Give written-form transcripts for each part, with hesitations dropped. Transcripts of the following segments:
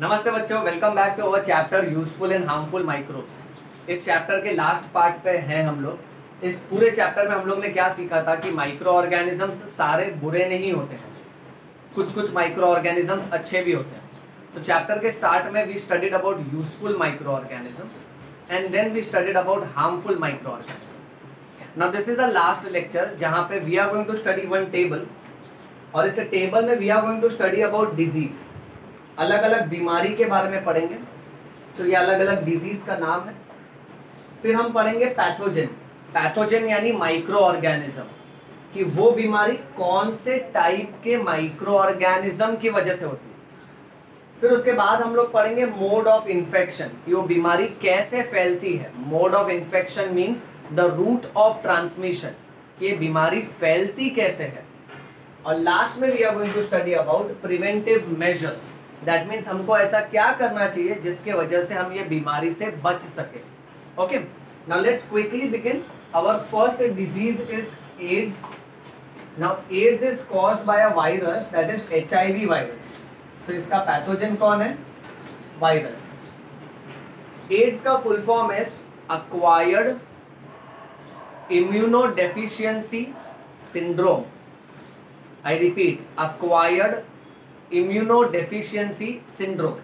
नमस्ते बच्चों, welcome back to our chapter useful and harmful microbes. इस चैप्टर के लास्ट पार्ट पे हैं हम लोग। इस पूरे चैप्टर में हम लोग ने क्या सीखा था कि माइक्रो ऑर्गेनिजम्स सारे बुरे नहीं होते हैं, कुछ कुछ माइक्रो ऑर्गेनिजम्स अच्छे भी होते हैं। तो चैप्टर के स्टार्ट में we studied about useful microorganisms and then we studied about harmful microorganism. Now this is the last lecture जहां पे we are going to study one table, और इस टेबल में we are going to study about disease. अलग अलग बीमारी के बारे में पढ़ेंगे। तो ये अलग अलग डिजीज का नाम है। फिर हम पढ़ेंगे पैथोजन। पैथोजन यानी माइक्रो ऑर्गेनिज्म, कि वो बीमारी कौन से टाइप के माइक्रो ऑर्गेनिज्म की वजह से होती है। फिर उसके बाद हम लोग पढ़ेंगे मोड ऑफ इन्फेक्शन, कि वो बीमारी कैसे फैलती है। Mode of infection means the route of transmission, कि ये बीमारी फैलती कैसे है। और लास्ट में we are going to study about preventive measures. That means हमको ऐसा क्या करना चाहिए जिसके वजह से हम ये बीमारी से बच सके। Okay, now let's quickly begin. Our first disease is AIDS. Now AIDS is caused by a virus, that is HIV virus. So इसका पैथोजन कौन है? वायरस। एड्स का full form is acquired immunodeficiency syndrome. I repeat, acquired immunodeficiency syndrome.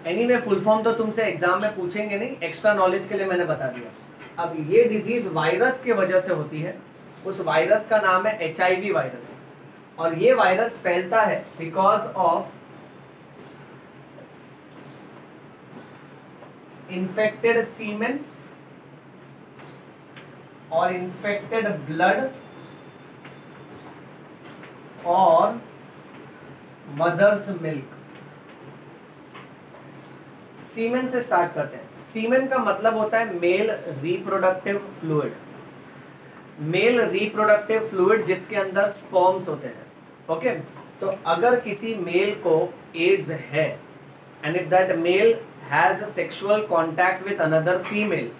Anyway, full form तो तुमसे exam में पूछेंगे नहीं, extra knowledge के लिए मैंने बता दिया। अब ये डिजीज वायरस के वजह से होती है। उस वायरस का नाम है HIV वायरस, और ये वायरस फैलता है बिकॉज ऑफ इन्फेक्टेड सीमेन और इन्फेक्टेड ब्लड और मदर्स मिल्क। सीमेन से स्टार्ट करते हैं। सीमेन का मतलब होता है male reproductive fluid. Male reproductive fluid जिसके अंदर स्पर्म्स होते हैं। ओके, तो अगर किसी मेल को एड्स है and if that male has a sexual contact with another female,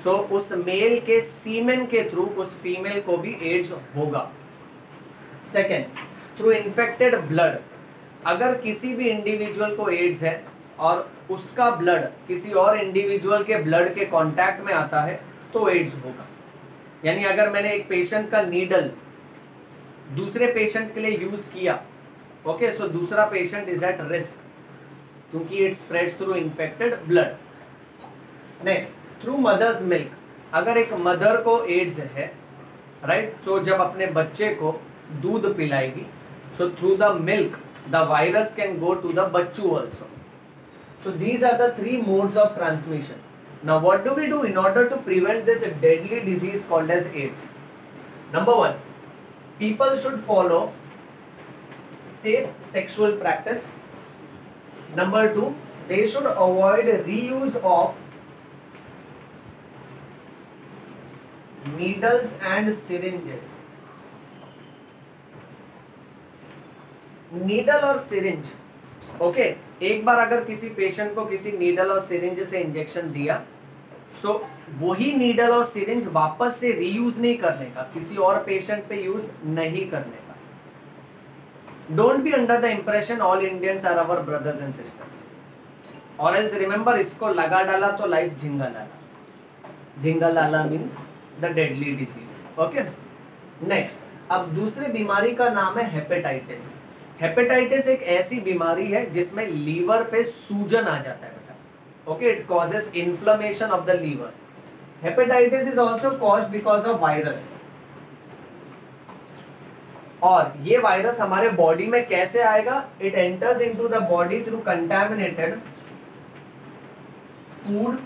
so उस मेल के सीमेन के थ्रू उस फीमेल को भी एड्स होगा। Second, through infected blood. अगर किसी भी इंडिविजुअल को एड्स है और उसका ब्लड किसी और इंडिविजुअल के ब्लड के कांटेक्ट में आता है तो एड्स होगा। यानी अगर मैंने एक पेशेंट का नीडल दूसरे पेशेंट के लिए यूज किया, ओके, सो दूसरा पेशेंट इज एट रिस्क क्योंकि it spreads through infected blood. Next, through mother's milk. अगर एक मदर को एड्स है, राइट, तो जब अपने बच्चे को दूध पिलाएगी, so through the milk the virus can go to the bachchu also. So these are the three modes of transmission. Now what do we do in order to prevent this deadly disease called as AIDS? Number one, people should follow safe sexual practice. Number two, they should avoid reuse of needles and syringes. Needle और syringe, okay, एक बार अगर किसी patient को किसी needle और syringe से injection दिया, सो वही नीडल और सिरिंज वापस से रीयूज नहीं करने का, किसी और पेशेंट पे यूज नहीं करने का। Don't be under the impression all Indians are our brothers and sisters, और एल्स रिमेंबर, इसको लगा डाला तो लाइफ झिंगा लाला। झिंगा लाला means the deadly disease. Okay, next, अब दूसरी बीमारी का नाम है हेपेटाइटिस। हेपेटाइटिस एक ऐसी बीमारी है जिसमें लीवर पे सूजन आ जाता है बेटा। Okay, it causes inflammation of the liver. Hepatitis is also caused because of virus, और ये वायरस हमारे बॉडी में कैसे आएगा? It enters into the body through contaminated food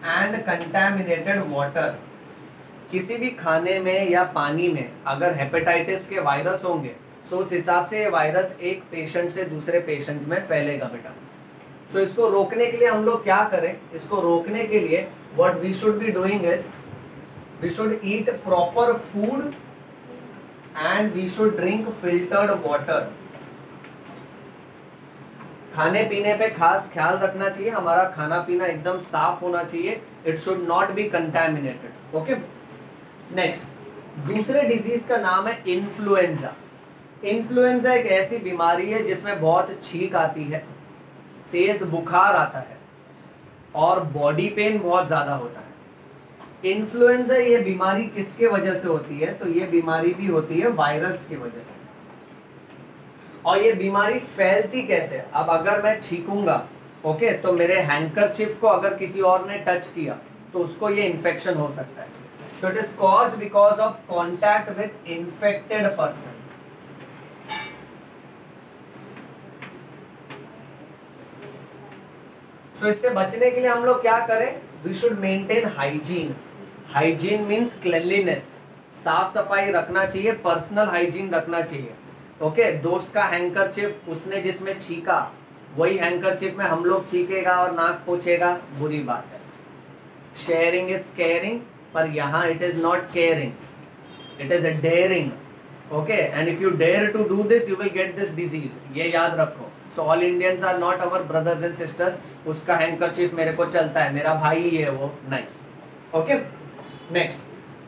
and contaminated water. किसी भी खाने में या पानी में अगर हेपेटाइटिस के वायरस होंगे, सो उस हिसाब से ये वायरस एक पेशेंट से दूसरे पेशेंट में फैलेगा बेटा। सो इसको रोकने के लिए हम लोग क्या करें? इसको रोकने के लिए what we should be doing is we should eat proper food and we should drink filtered water. खाने पीने पे खास ख्याल रखना चाहिए, हमारा खाना पीना एकदम साफ होना चाहिए। It should not be contaminated. Okay, next, दूसरे डिजीज का नाम है इन्फ्लुएंजा। इन्फ्लुएंजा एक ऐसी बीमारी है जिसमें बहुत छींक आती है, तेज बुखार आता है और बॉडी पेन बहुत ज्यादा होता है। इन्फ्लुएंजा ये बीमारी किसके वजह से होती है? तो ये बीमारी भी होती है वायरस की वजह से। और ये बीमारी फैलती कैसे? अब अगर मैं छींकूंगा, ओके, तो मेरे हैंकरचिफ को अगर किसी और ने टच किया तो उसको ये इन्फेक्शन हो सकता है। So it is caused because of contact with infected person. So इससे बचने के लिए हम लोग क्या करें? We should maintain hygiene. Hygiene means cleanliness. साफ सफाई रखना चाहिए, पर्सनल हाइजीन रखना चाहिए। ओके, दोस्त का हैंकरचिफ उसने जिसमें छींका वही हैंकरचिफ में हम लोग छींकेगा और नाक पोछेगा, बुरी बात है। शेयरिंग इज केयरिंग, पर यहाँ it is not caring, it is a daring. Okay, and if you dare to do this you will get this disease, ये याद रखो। So all Indians are not our brothers and sisters. उसका handkerchief मेरे को चलता है, मेरा भाई ही है वो, नहीं। ओके, नेक्स्ट,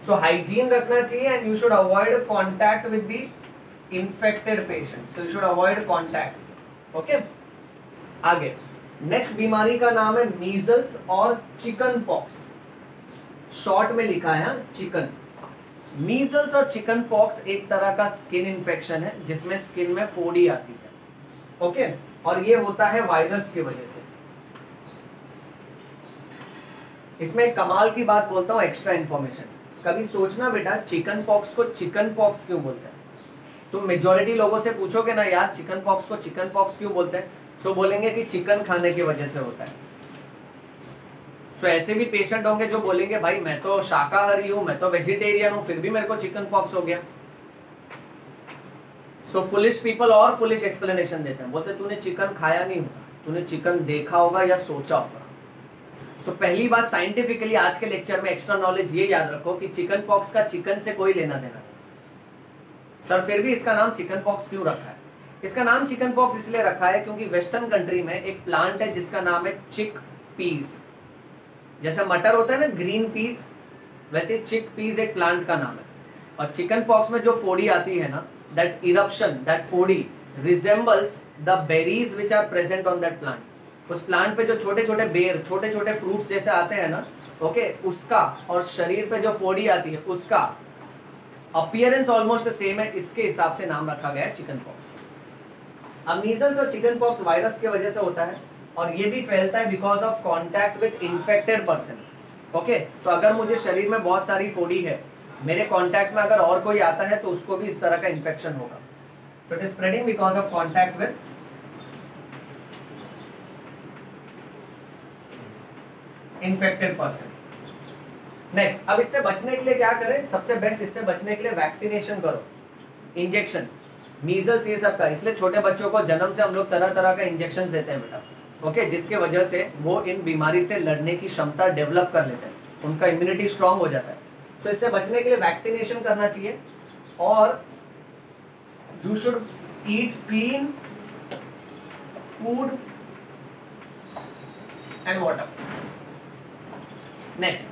सो हाइजीन रखना चाहिए and you should avoid contact with the infected patient. So you should avoid contact. Okay, आगे नेक्स्ट बीमारी का नाम है मीजल्स और चिकन पॉक्स। शॉर्ट में लिखा है चिकन। मीजल्स और चिकन पॉक्स एक तरह का स्किन इन्फेक्शन है जिसमें स्किन में फोड़ी आती है। ओके, और ये होता है वायरस की वजह से। इसमें एक कमाल की बात बोलता हूँ, एक्स्ट्रा इन्फॉर्मेशन। कभी सोचना बेटा, चिकन पॉक्स को चिकन पॉक्स क्यों बोलते हैं? तुम मेजॉरिटी लोगों से पूछोगे ना, यार चिकन पॉक्स को चिकन पॉक्स क्यों बोलते हैं, सो बोलेंगे कि चिकन खाने की वजह से होता है। सो ऐसे भी पेशेंट होंगे जो बोलेंगे भाई मैं तो शाकाहारी हूं, मैं तो वेजिटेरियन हूं, फिर भी मेरे को चिकन पॉक्स हो गया। सो फुलिश पीपल और फुलिश एक्सप्लेनेशन देते हैं, बोलते तूने चिकन खाया नहीं होगा, तूने चिकन देखा होगा या सोचा होगा। सो पहली बात, साइंटिफिकली आज के लेक्चर में एक्स्ट्रा नॉलेज ये याद रखो कि चिकन पॉक्स का चिकन से कोई लेना देना। सर फिर भी इसका नाम चिकन पॉक्स क्यों रखा है? इसका नाम चिकन पॉक्स इसलिए रखा है क्योंकि वेस्टर्न कंट्री में एक प्लांट है जिसका नाम है चिक पीस। जैसे मटर होता है ना ग्रीन पीस, वैसे चिक पीस एक प्लांट का नाम है। और चिकन पॉक्स में जो फोड़ी आती है ना, दैट इरप्शन, दैट फोड़ी resembles the berries which are present on that plant. उस प्लांट पे जो छोटे छोटे बेर, छोटे छोटे फ्रूट्स जैसे आते हैं ना, ओके, उसका और शरीर पे जो फोड़ी आती है उसका अपीयरेंस ऑलमोस्ट सेम है, इसके हिसाब से नाम रखा गया है चिकन पॉक्स। अब मीजल्स और चिकन पॉक्स वायरस की वजह से होता है और ये भी फैलता है because of contact with infected person. Okay, तो अगर मुझे शरीर में बहुत सारी फोड़ी है, मेरे कॉन्टैक्ट में अगर और कोई आता है तो उसको भी इस तरह का इन्फेक्शन होगा। सो it is spreading because of contact with infected person. Next, अब इससे बचने के लिए क्या करें? सबसे बेस्ट इससे बचने के लिए वैक्सीनेशन करो, इंजेक्शन, मीजल्स ये सब का। इसलिए छोटे बच्चों को जन्म से हम लोग तरह तरह का इंजेक्शन देते हैं बेटा, ओके, जिसके वजह से वो इन बीमारी से लड़ने की क्षमता डेवलप कर लेते हैं, उनका इम्यूनिटी स्ट्रांग हो जाता है। सो इससे बचने के लिए वैक्सीनेशन करना चाहिए और you should eat clean food and water. Next,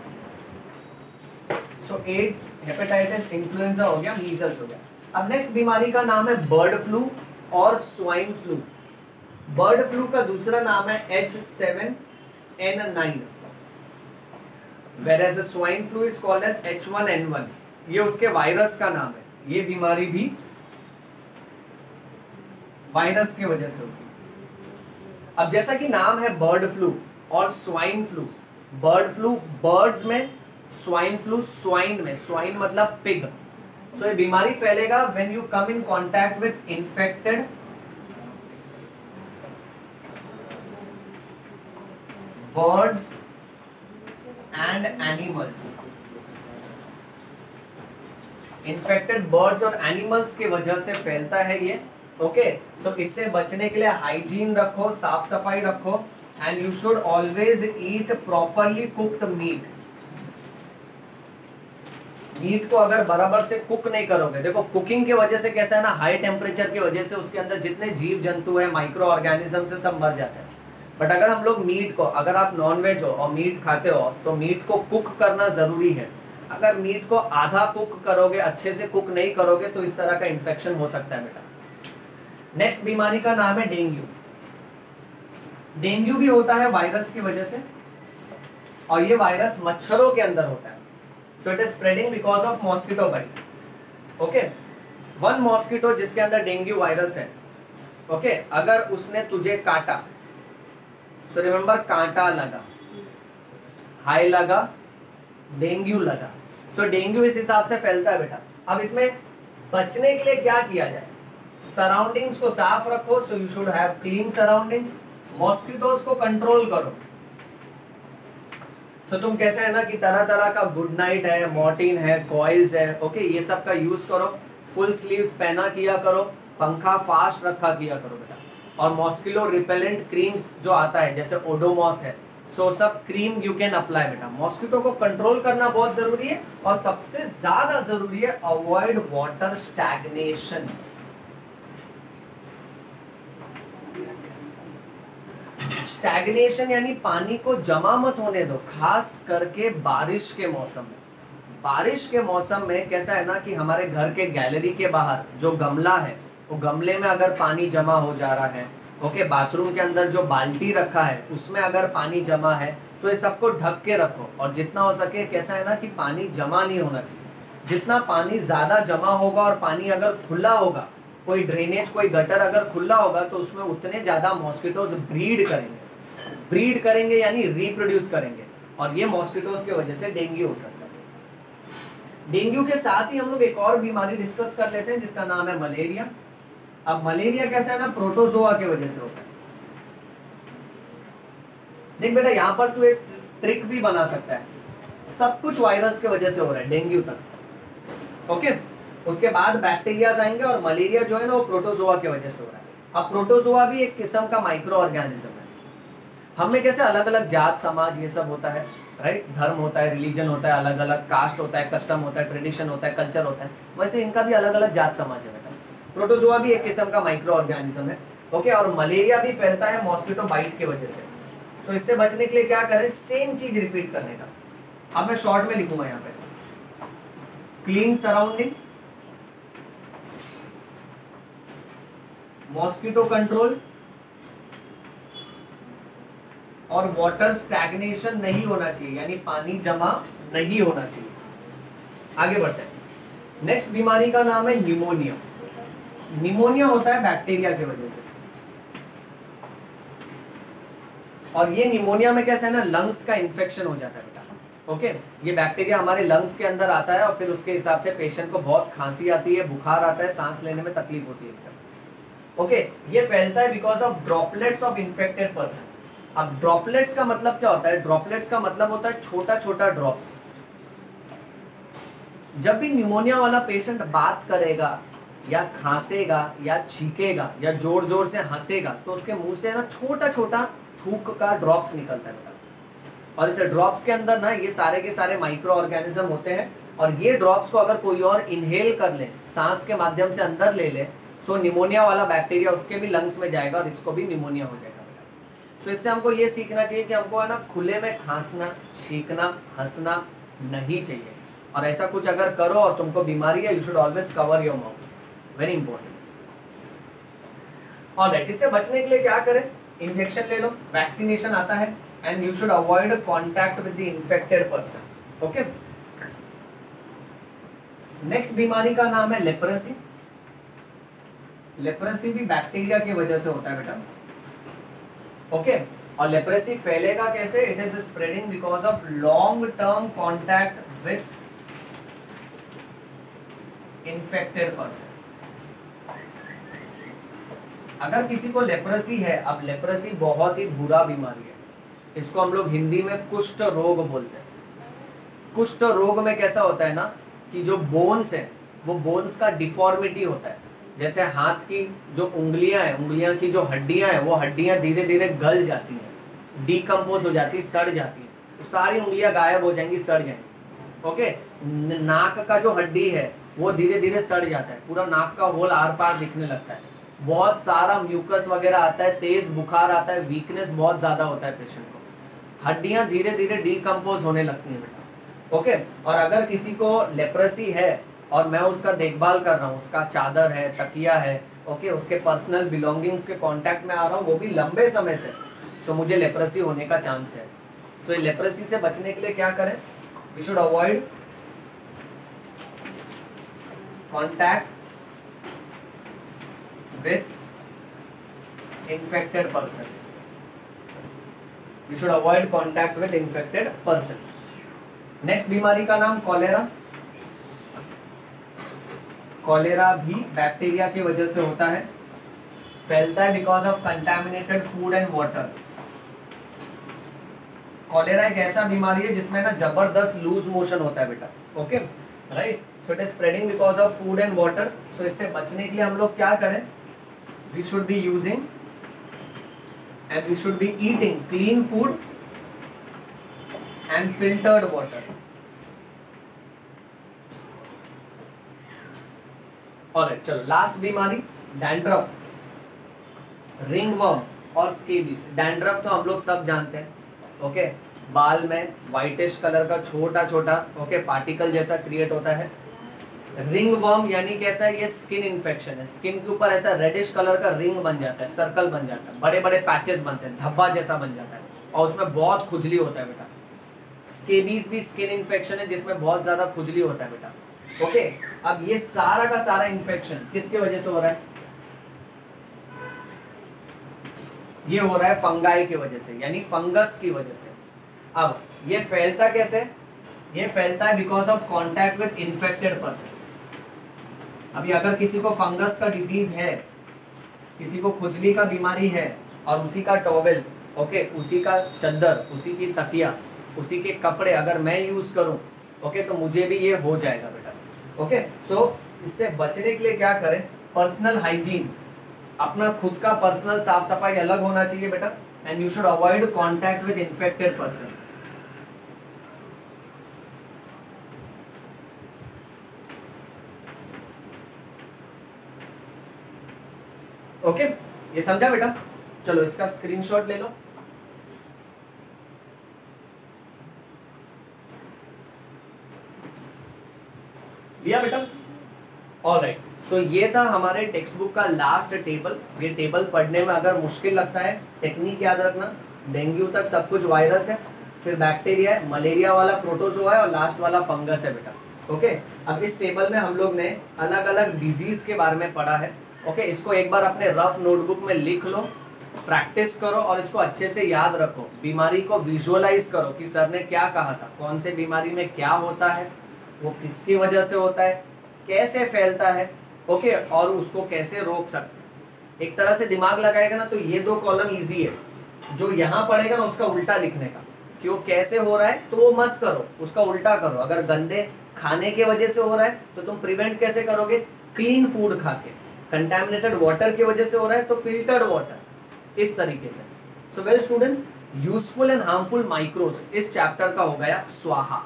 so AIDS, hepatitis, influenza हो गया, मीजल्स हो गया। अब नेक्स्ट बीमारी का नाम है बर्ड फ्लू और स्वाइन फ्लू। बर्ड फ्लू का दूसरा नाम है H7N9, whereas swine flu is called as H1N1। ये उसके वायरस का नाम है। ये बीमारी भी वायरस की वजह से होती है। अब जैसा कि नाम है बर्ड फ्लू और swine flu, bird flu birds में, स्वाइन फ्लू स्वाइन में, स्वाइन मतलब पिग। सो ये बीमारी फैलेगा when you come in contact with infected birds and animals. Infected birds और एनिमल्स की वजह से फैलता है ये। ओके, सो इससे बचने के लिए हाइजीन रखो, साफ सफाई रखो and you should always eat properly cooked meat. Meat को अगर बराबर से कुक नहीं करोगे, देखो कुकिंग की वजह से कैसा है ना, हाई टेम्परेचर की वजह से उसके अंदर जितने जीव जंतु है, माइक्रो ऑर्गेनिज्म से सब मर जाते हैं। बट अगर हम लोग मीट को, अगर आप नॉनवेज हो और मीट खाते हो तो मीट को कुक करना जरूरी है। अगर मीट को आधा कुक करोगे, अच्छे से कुक नहीं करोगे तो इस तरह का इन्फेक्शन हो सकता है बेटा। नेक्स्ट बीमारी का नाम है डेंगू। डेंगू भी होता है वायरस की वजह से, और ये वायरस मच्छरों के अंदर होता है। So it is spreading because of mosquito bite. Okay, one mosquito जिसके अंदर डेंगू वायरस है, ओके, अगर उसने तुझे काटा, सो रिमेंबर, कांटा लगा, हाई लगा, डेंगू लगा। सो डेंगू इस हिसाब से फैलता है बेटा। अब इसमें बचने के लिए क्या किया जाए? सराउंडिंग्स को साफ रखो, so you should have clean surroundings. Mosquitoes को कंट्रोल करो। सो तुम कैसे है ना कि तरह तरह का गुड नाइट है, मॉर्टिन है, कॉइल्स है, ओके, ये सब का यूज करो। फुल स्लीव्स पहना किया करो, पंखा फास्ट रखा किया करो बेटा। और मॉस्किलो रिपेलेंट क्रीम्स जो आता है जैसे ओडोमॉस है, सो सब क्रीम यू कैन अप्लाई बेटा। मॉस्किटो को कंट्रोल करना बहुत जरूरी है, और सबसे ज्यादा जरूरी है अवॉइड वाटर स्टैग्नेशन। स्टैग्नेशन यानी पानी को जमा मत होने दो, खास करके बारिश के मौसम में। बारिश के मौसम में कैसा है ना कि हमारे घर के गैलरी के बाहर जो गमला है, वो गमले में अगर पानी जमा हो जा रहा है, ओके, बाथरूम के अंदर जो बाल्टी रखा है उसमें अगर पानी जमा है, तो ये सबको ढक के रखो। और जितना हो सके कैसा है ना कि पानी जमा नहीं होना चाहिए। जितना पानी ज्यादा जमा होगा और पानी अगर खुला होगा, कोई ड्रेनेज, कोई गटर अगर खुला होगा, तो उसमें उतने ज्यादा मॉस्किटोज ब्रीड करेंगे। ब्रीड करेंगे यानी रिप्रोड्यूस करेंगे, और ये मॉस्किटोज की वजह से डेंगू हो सकता है। डेंगू के साथ ही हम लोग एक और बीमारी डिस्कस कर लेते हैं जिसका नाम है मलेरिया। अब मलेरिया कैसा है ना, प्रोटोजोआ की वजह से होता है। देख बेटा, यहाँ पर तू एक ट्रिक भी बना सकता है। सब कुछ वायरस की वजह से हो रहा है डेंगू तक, ओके। उसके बाद बैक्टीरिया आएंगे, और मलेरिया जो है ना वो प्रोटोजोआ की वजह से हो रहा है। अब प्रोटोजोआ भी एक किस्म का माइक्रो ऑर्गेनिज्म है। हमें कैसे अलग अलग जात समाज ये सब होता है, राइट, धर्म होता है, रिलीजन होता है, अलग अलग कास्ट होता है, कस्टम होता है, ट्रेडिशन होता है, कल्चर होता है, वैसे इनका भी अलग अलग जात समाज है बेटा। प्रोटोजोआ भी एक किस्म का माइक्रो ऑर्गेनिज्म है, ओके। और मलेरिया भी फैलता है मॉस्किटो बाइट की वजह से। तो इससे बचने के लिए क्या करें, सेम चीज रिपीट करने का। अब मैं शॉर्ट में लिखूंगा यहाँ पे, क्लीन सराउंडिंग, मॉस्किटो कंट्रोल, और वाटर स्टैग्नेशन नहीं होना चाहिए, यानी पानी जमा नहीं होना चाहिए। आगे बढ़ते हैं। नेक्स्ट बीमारी का नाम है न्यूमोनिया। निमोनिया होता है बैक्टीरिया की वजह से, और ये निमोनिया में कैसा है ना, लंग्स का इन्फेक्शन हो जाता है बेटा, ओके। ये बैक्टीरिया हमारे लंग्स के अंदर आता है, और फिर उसके हिसाब से पेशेंट को बहुत खांसी आती है, बुखार आता है, सांस लेने में तकलीफ होती है, ओके। ये फैलता है because of droplets of infected person. अब ड्रॉपलेट्स का मतलब क्या होता है? ड्रॉपलेट्स का मतलब होता है छोटा छोटा ड्रॉप्स। जब भी न्यूमोनिया वाला पेशेंट बात करेगा या खांसेगा या छींकेगा या जोर जोर से हंसेगा, तो उसके मुंह से ना छोटा छोटा थूक का ड्रॉप्स निकलता है, और इस ड्रॉप्स के अंदर ना ये सारे के सारे माइक्रो ऑर्गेनिज्म होते हैं, और ये ड्रॉप्स को अगर कोई और इनहेल कर ले, सांस के माध्यम से अंदर ले ले, सो निमोनिया वाला बैक्टीरिया उसके भी लंग्स में जाएगा और इसको भी निमोनिया हो जाएगा। सो इससे हमको ये सीखना चाहिए कि हमको है ना खुले में खांसना, छींकना, हंसना नहीं चाहिए, और ऐसा कुछ अगर करो और तुमको बीमारी है, you should always cover your mouth, very important. Alright, इससे बचने के लिए क्या करें? इंजेक्शन ले लो, वैक्सीनेशन आता है, and you should avoid contact with the infected person, okay. Next बीमारी का नाम है लेप्रेसी। लेप्रेसी भी बैक्टीरिया की वजह से होता है बेटा, ओके। और लेप्रेसी फैलेगा कैसे? It is spreading because of long term contact with infected person. अगर किसी को लेप्रेसी है, अब लेप्रेसी बहुत ही बुरा बीमारी है, इसको हम लोग हिंदी में कुष्ठ रोग बोलते हैं। कुष्ठ रोग में कैसा होता है ना कि जो बोन्स है, वो बोन्स का डिफॉर्मिटी होता है। जैसे हाथ की जो उंगलियां हैं, उंगलियां की जो हड्डियां हैं, वो हड्डियां धीरे धीरे गल जाती हैं, डीकम्पोज हो जाती है, सड़ जाती है, तो सारी उंगलियां गायब हो जाएंगी, सड़ जाएंगी, ओके। नाक का जो हड्डी है वो धीरे धीरे सड़ जाता है, पूरा नाक का होल आर पार दिखने लगता है, बहुत सारा म्यूकस वगैरह आता है, तेज बुखार आता है, वीकनेस बहुत ज्यादा होता है पेशेंट को, हड्डियां धीरे धीरे डीकम्पोज होने लगती हैं बेटा, ओके। और अगर किसी को लेप्रेसी है और मैं उसका देखभाल कर रहा हूँ, उसका चादर है, तकिया है, ओके, उसके पर्सनल बिलोंगिंग्स के कांटेक्ट में आ रहा हूँ, वो भी लंबे समय से, सो मुझे लेप्रेसी होने का चांस है। सो ये लेप्रेसी से बचने के लिए क्या करें? We should avoid contact with infected person. We should avoid contact with infected person. Next बीमारी का नाम कॉलेरा। कॉलेरा भी बैक्टीरिया की वजह से होता है, फैलता है because of contaminated food and water. Cholera एक ऐसा बीमारी है जिसमें ना जबरदस्त लूज मोशन होता है बेटा, okay right. So it is spreading because of food and water. So इससे बचने के लिए हम लोग क्या करें? We should be using and we should be eating clean food and filtered water. Alright, चलो लास्ट बीमारी डैंड्रफ, रिंगवर्म और स्केबीज। डैंड्रफ तो हम लोग सब जानते हैं, ओके बाल में व्हाइटिश कलर का छोटा छोटा ओके पार्टिकल जैसा क्रिएट होता है। रिंगवर्म यानी कैसा है? ये स्किन इन्फेक्शन है, स्किन के ऊपर ऐसा रेडिश कलर का रिंग बन जाता है, सर्कल बन जाता है, बड़े बड़े पैचेस बनते हैं, धब्बा जैसा बन जाता है और उसमें बहुत खुजली होता है बेटा। स्केबीज भी स्किन इन्फेक्शन है जिसमें बहुत ज्यादा खुजली होता है बेटा, ओके। अब ये सारा का सारा इन्फेक्शन किसके वजह से हो रहा है? ये हो रहा है फंगाई की वजह से, यानी फंगस की वजह से। अब ये फैलता कैसे? ये फैलता है because of contact with infected person. अभी अगर किसी को फंगस का डिजीज है, किसी को खुजली का बीमारी है और उसी का टॉवेल, ओके उसी का चद्दर, उसी की तकिया, उसी के कपड़े अगर मैं यूज करूं, ओके तो मुझे भी ये हो जाएगा बेटा, ओके। सो इससे बचने के लिए क्या करें? पर्सनल हाइजीन, अपना खुद का पर्सनल साफ सफाई अलग होना चाहिए बेटा, and you should avoid contact with infected person. Okay ये समझा बेटा? चलो इसका स्क्रीनशॉट ले लो। लिया बेटा? ऑलराइट, सो ये था हमारे टेक्स्ट बुक का लास्ट टेबल। ये टेबल पढ़ने में अगर मुश्किल लगता है, टेक्निक याद रखना, डेंगू तक सब कुछ वायरस है, फिर बैक्टीरिया है, मलेरिया वाला प्रोटोजोआ है और लास्ट वाला फंगस है बेटा, ओके। अब इस टेबल में हम लोग ने अलग अलग डिजीज के बारे में पढ़ा है, ओके। इसको एक बार अपने रफ नोटबुक में लिख लो, प्रैक्टिस करो और इसको अच्छे से याद रखो। बीमारी को विजुअलाइज करो कि सर ने क्या कहा था, कौन से बीमारी में क्या होता है, वो किसकी वजह से होता है, कैसे फैलता है, ओके और उसको कैसे रोक सकते हैं। एक तरह से दिमाग लगाएगा ना तो ये 2 कॉलम इजी है, जो यहाँ पड़ेगा ना उसका उल्टा लिखने का, कि वो कैसे हो रहा है तो वो मत करो, उसका उल्टा करो। अगर गंदे खाने के वजह से हो रहा है तो तुम प्रिवेंट कैसे करोगे? क्लीन फूड खा के। कंटैमिनेटेड वाटर की वजह से हो रहा है तो फिल्टर्ड वाटर, इस तरीके से। So well students, useful and harmful microbes इस चैप्टर का हो गया स्वाहा।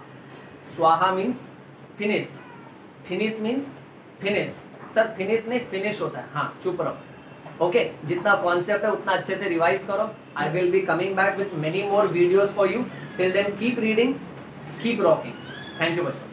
स्वाहा means finish, finish means finish. Sir finish नहीं फिनिश होता है, हाँ चुप रहो, ओके। जितना कॉन्सेप्ट है उतना अच्छे से रिवाइज करो। I will be coming back with many more videos for you. Till then keep reading, keep rocking. Thank you बच्चों।